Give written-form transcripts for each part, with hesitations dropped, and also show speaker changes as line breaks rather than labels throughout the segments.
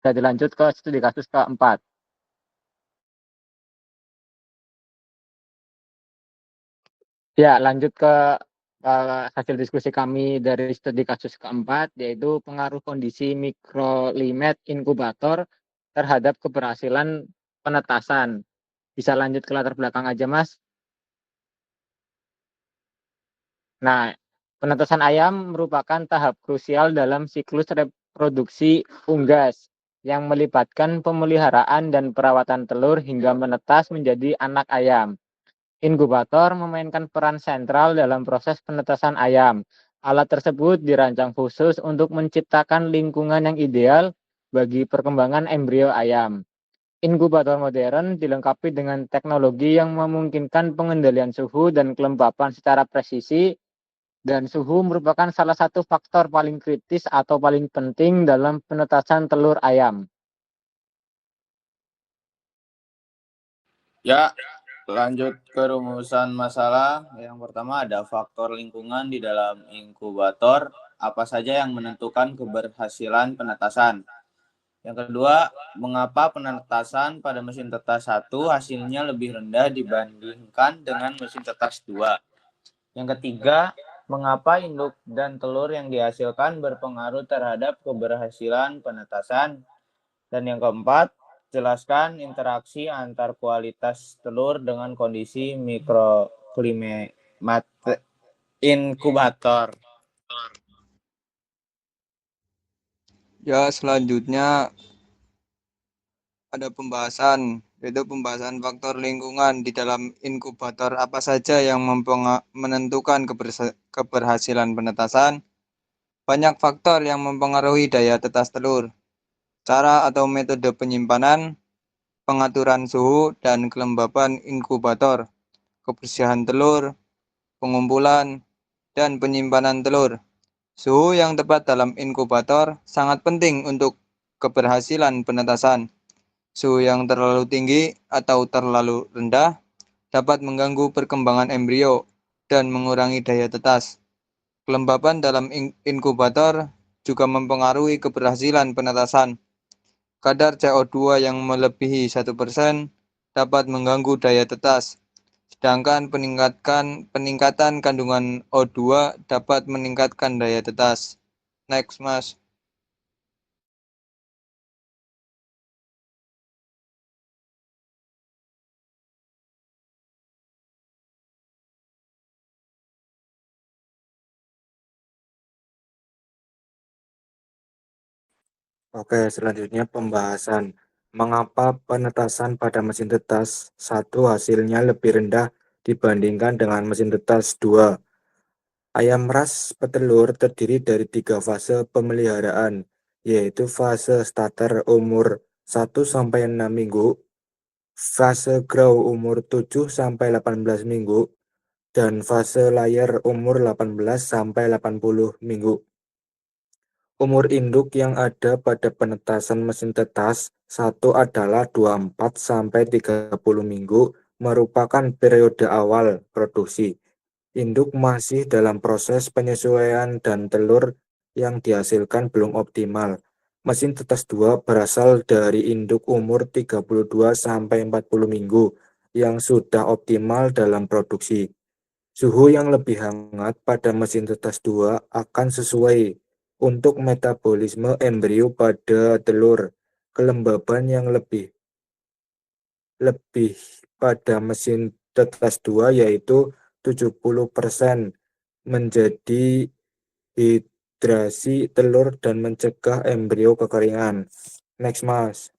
Kita dilanjut ke studi kasus keempat. Ya, lanjut ke hasil diskusi kami dari studi kasus keempat, yaitu pengaruh kondisi mikroklimat inkubator terhadap keberhasilan penetasan. Bisa lanjut ke latar belakang aja, Mas. Nah, penetasan ayam merupakan tahap krusial dalam siklus reproduksi unggas yang melibatkan pemeliharaan dan perawatan telur hingga menetas menjadi anak ayam. Inkubator memainkan peran sentral dalam proses penetasan ayam. Alat tersebut dirancang khusus untuk menciptakan lingkungan yang ideal bagi perkembangan embrio ayam. Inkubator modern dilengkapi dengan teknologi yang memungkinkan pengendalian suhu dan kelembapan secara presisi, dan suhu merupakan salah satu faktor paling kritis atau paling penting dalam penetasan telur ayam.
Ya, lanjut ke rumusan masalah. Yang pertama ada faktor lingkungan di dalam inkubator. Apa saja yang menentukan keberhasilan penetasan? Yang kedua, mengapa penetasan pada mesin tetas 1 hasilnya lebih rendah dibandingkan dengan mesin tetas 2? Yang ketiga, mengapa induk dan telur yang dihasilkan berpengaruh terhadap keberhasilan penetasan? Dan yang keempat, jelaskan interaksi antar kualitas telur dengan kondisi mikroklimat inkubator.
Ya, selanjutnya ada pembahasan, yaitu pembahasan faktor lingkungan di dalam inkubator. Apa saja yang menentukan keberhasilan penetasan? Banyak faktor yang mempengaruhi daya tetas telur, cara atau metode penyimpanan, pengaturan suhu dan kelembapan inkubator, kebersihan telur, pengumpulan, dan penyimpanan telur. Suhu yang tepat dalam inkubator sangat penting untuk keberhasilan penetasan. Suhu yang terlalu tinggi atau terlalu rendah dapat mengganggu perkembangan embrio dan mengurangi daya tetas. Kelembapan dalam inkubator juga mempengaruhi keberhasilan penetasan. Kadar CO2 yang melebihi 1% dapat mengganggu daya tetas, sedangkan peningkatan kandungan O2 dapat meningkatkan daya tetas. Next, Mas.
Oke, selanjutnya pembahasan mengapa penetasan pada mesin tetas 1 hasilnya lebih rendah dibandingkan dengan mesin tetas 2. Ayam ras petelur terdiri dari 3 fase pemeliharaan, yaitu fase starter umur 1-6 minggu, fase grow umur 7-18 minggu, dan fase layer umur 18-80 minggu. Umur induk yang ada pada penetasan mesin tetas 1 adalah 24-30 minggu, merupakan periode awal produksi. Induk masih dalam proses penyesuaian dan telur yang dihasilkan belum optimal. Mesin tetas 2 berasal dari induk umur 32-40 minggu yang sudah optimal dalam produksi. Suhu yang lebih hangat pada mesin tetas 2 akan sesuai untuk metabolisme embrio pada telur. Kelembaban yang lebih pada mesin tetas 2 yaitu 70% menjadi hidrasi telur dan mencegah embrio kekeringan. Next, Mas.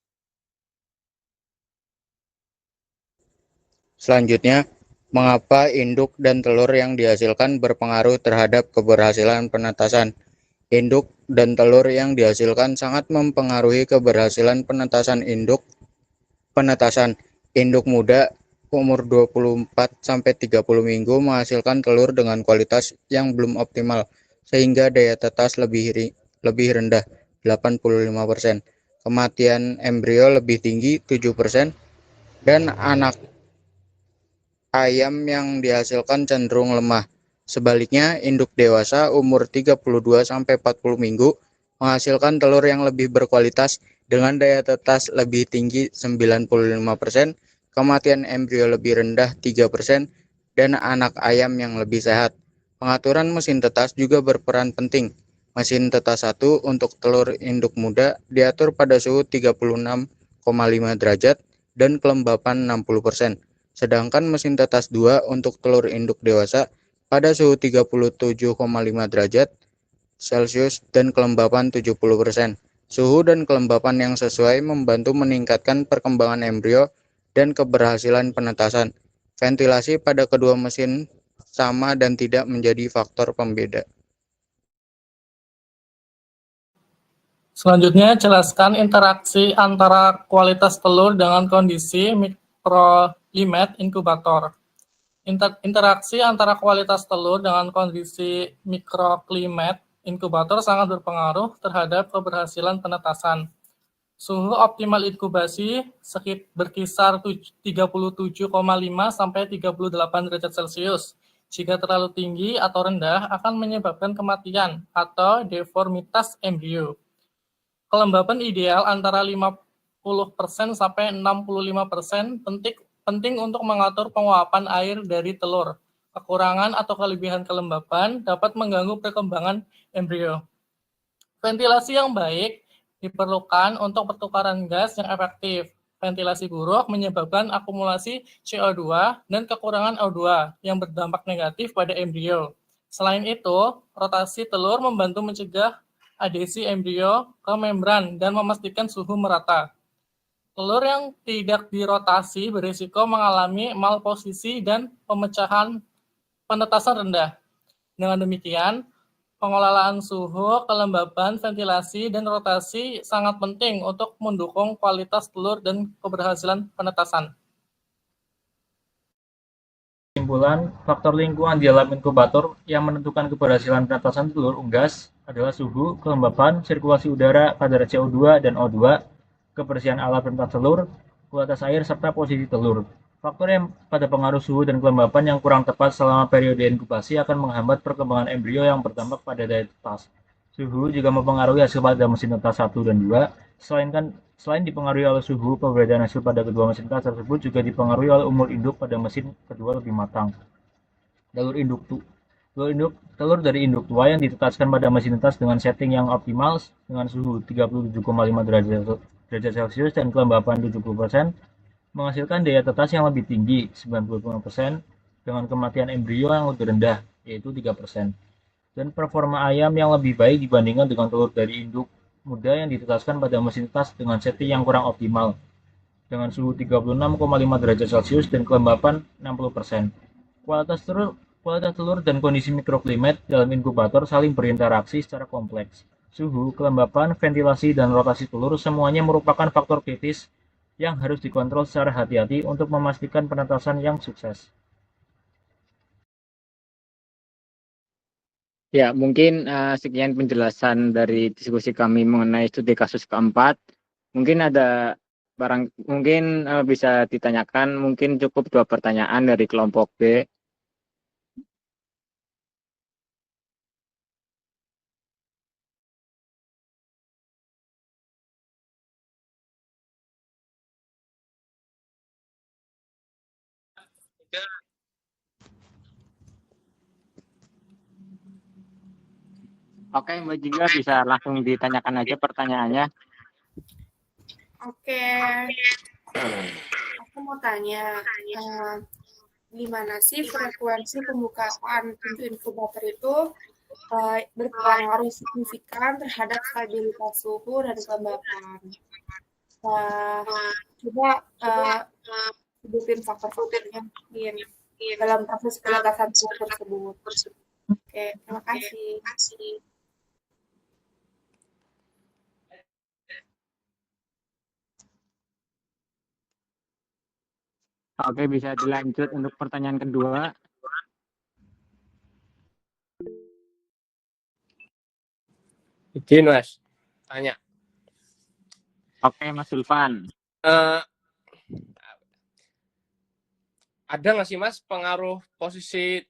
Selanjutnya, mengapa induk dan telur yang dihasilkan berpengaruh terhadap keberhasilan penetasan? Induk dan telur yang dihasilkan sangat mempengaruhi keberhasilan penetasan induk. Induk muda umur 24-30 minggu menghasilkan telur dengan kualitas yang belum optimal, sehingga daya tetas lebih rendah, 85%. Kematian embrio lebih tinggi, 7%, dan anak ayam yang dihasilkan cenderung lemah. Sebaliknya, induk dewasa umur 32-40 minggu menghasilkan telur yang lebih berkualitas dengan daya tetas lebih tinggi 95%, kematian embrio lebih rendah 3%, dan anak ayam yang lebih sehat. Pengaturan mesin tetas juga berperan penting. Mesin tetas 1 untuk telur induk muda diatur pada suhu 36,5 derajat dan kelembapan 60%. Sedangkan mesin tetas 2 untuk telur induk dewasa pada suhu 37,5 derajat Celcius dan kelembapan 70%. Suhu dan kelembapan yang sesuai membantu meningkatkan perkembangan embrio dan keberhasilan penetasan. Ventilasi pada kedua mesin sama dan tidak menjadi faktor pembeda.
Selanjutnya, jelaskan interaksi antara kualitas telur dengan kondisi mikroklimat inkubator. Interaksi antara kualitas telur dengan kondisi mikroklimat inkubator sangat berpengaruh terhadap keberhasilan penetasan. Suhu optimal inkubasi berkisar 37,5 sampai 38 derajat Celcius. Jika terlalu tinggi atau rendah akan menyebabkan kematian atau deformitas embrio. Kelembapan ideal antara 50% sampai 65% penting untuk mengatur penguapan air dari telur. Kekurangan atau kelebihan kelembapan dapat mengganggu perkembangan embrio. Ventilasi yang baik diperlukan untuk pertukaran gas yang efektif. Ventilasi buruk menyebabkan akumulasi CO2 dan kekurangan O2 yang berdampak negatif pada embrio. Selain itu, rotasi telur membantu mencegah adhesi embrio ke membran dan memastikan suhu merata. Telur yang tidak dirotasi berisiko mengalami malposisi dan pemecahan penetasan rendah. Dengan demikian, pengelolaan suhu, kelembaban, ventilasi, dan rotasi sangat penting untuk mendukung kualitas telur dan keberhasilan penetasan.
Kesimpulan, faktor lingkungan di dalam inkubator yang menentukan keberhasilan penetasan telur unggas adalah suhu, kelembapan, sirkulasi udara, kadar CO2 dan O2, kebersihan alat penetas telur, kualitas air, serta posisi telur. Faktor yang pada pengaruh suhu dan kelembapan yang kurang tepat selama periode inkubasi akan menghambat perkembangan embrio yang berdampak pada daya tetas. Suhu juga mempengaruhi hasil pada mesin tetas 1 dan 2. Selain dipengaruhi oleh suhu, perbedaan hasil pada kedua mesin tetas tersebut juga dipengaruhi oleh umur induk pada mesin kedua lebih matang. Telur dari induk tua yang ditetaskan pada mesin tetas dengan setting yang optimal dengan suhu 37,5 derajat Celcius dan kelembapan 70% menghasilkan daya tetas yang lebih tinggi 95% dengan kematian embrio yang lebih rendah yaitu 3%. Dan performa ayam yang lebih baik dibandingkan dengan telur dari induk muda yang ditetaskan pada mesin tetas dengan setting yang kurang optimal dengan suhu 36,5 derajat Celcius dan kelembapan 60%. Kualitas telur dan kondisi mikroklimat dalam inkubator saling berinteraksi secara kompleks. Suhu, kelembapan, ventilasi, dan rotasi telur semuanya merupakan faktor kritis yang harus dikontrol secara hati-hati untuk memastikan penetasan yang sukses.
Ya, mungkin sekian penjelasan dari diskusi kami mengenai studi kasus keempat. Mungkin ada mungkin bisa ditanyakan, mungkin cukup 2 pertanyaan dari kelompok B. Oke, Mbak Jingga bisa langsung ditanyakan aja pertanyaannya.
Oke, aku mau tanya, gimana sih frekuensi pembukaan pintu inkubator itu berpengaruh signifikan terhadap stabilitas suhu dan kelembapan? Coba sebutin faktor-faktornya mungkin dalam proses penetasan suhu tersebut. Oke, terima kasih.
Oke, bisa dilanjut untuk pertanyaan kedua.
Izin Mas, tanya.
Oke, Mas Sulfan.
Ada nggak sih Mas pengaruh posisi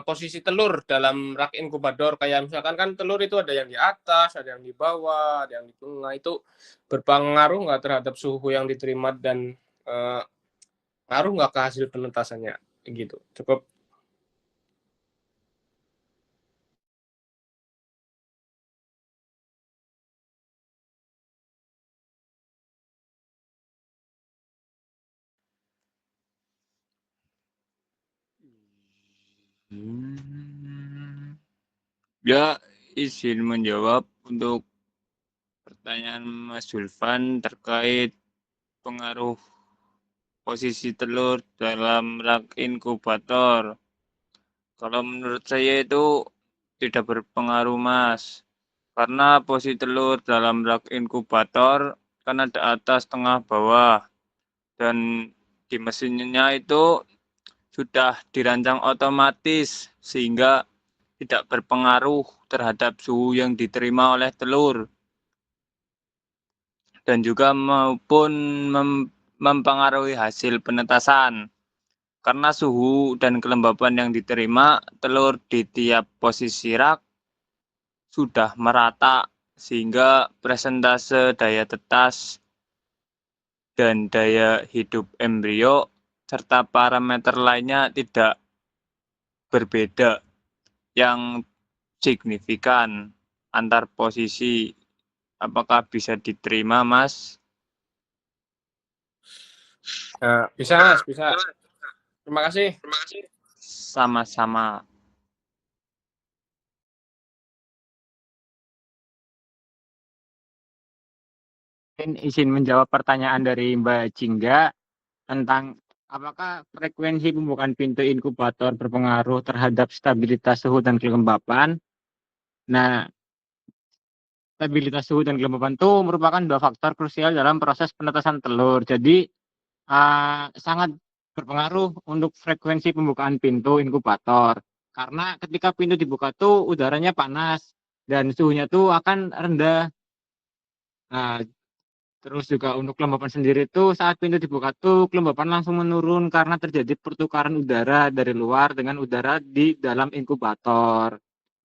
posisi telur dalam rak inkubator. Kayak misalkan kan telur itu ada yang di atas, ada yang di bawah, ada yang di tengah. Itu berpengaruh nggak terhadap suhu yang diterima dan ngaruh nggak ke hasil penetasannya? Gitu. Cukup.
Ya, izin menjawab untuk pertanyaan Mas Zulfan terkait pengaruh posisi telur dalam rak inkubator. Kalau menurut saya itu tidak berpengaruh, Mas. Karena posisi telur dalam rak inkubator kan ada atas, tengah, bawah. Dan di mesinnya itu sudah dirancang otomatis sehingga tidak berpengaruh terhadap suhu yang diterima oleh telur. Dan juga maupun mempengaruhi hasil penetasan. Karena suhu dan kelembapan yang diterima telur di tiap posisi rak sudah merata sehingga presentase daya tetas dan daya hidup embrio serta parameter lainnya tidak berbeda yang signifikan antar posisi. Apakah bisa diterima, Mas?
Nah, bisa, Mas, bisa. Terima kasih.
Sama-sama.
Izin menjawab pertanyaan dari Mbak Jingga tentang apakah frekuensi pembukaan pintu inkubator berpengaruh terhadap stabilitas suhu dan kelembapan. Nah, stabilitas suhu dan kelembapan itu merupakan dua faktor krusial dalam proses penetasan telur. Jadi sangat berpengaruh untuk frekuensi pembukaan pintu inkubator. Karena ketika pintu dibuka tuh udaranya panas dan suhunya tuh akan rendah. Nah, terus juga untuk kelembapan sendiri tuh saat pintu dibuka tuh kelembapan langsung menurun karena terjadi pertukaran udara dari luar dengan udara di dalam inkubator.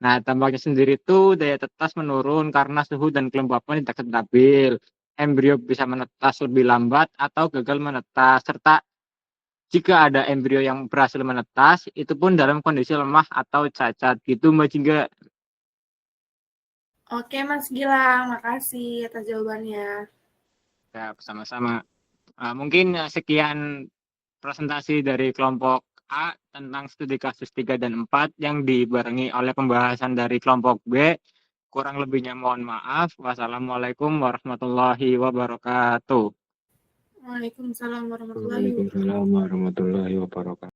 Nah, dampaknya sendiri tuh daya tetas menurun karena suhu dan kelembapan tidak stabil. Embrio bisa menetas lebih lambat atau gagal menetas, serta jika ada embrio yang berhasil menetas, itu pun dalam kondisi lemah atau cacat. Gitu Mbak Jingga.
Oke, Mas Gilang, makasih atas jawabannya.
Ya, sama-sama. Mungkin sekian presentasi dari kelompok A tentang studi kasus 3 dan 4 yang dibarengi oleh pembahasan dari kelompok B. Kurang lebihnya mohon maaf. Wassalamualaikum warahmatullahi wabarakatuh.
Waalaikumsalam warahmatullahi wabarakatuh.
Waalaikumsalam warahmatullahi wabarakatuh.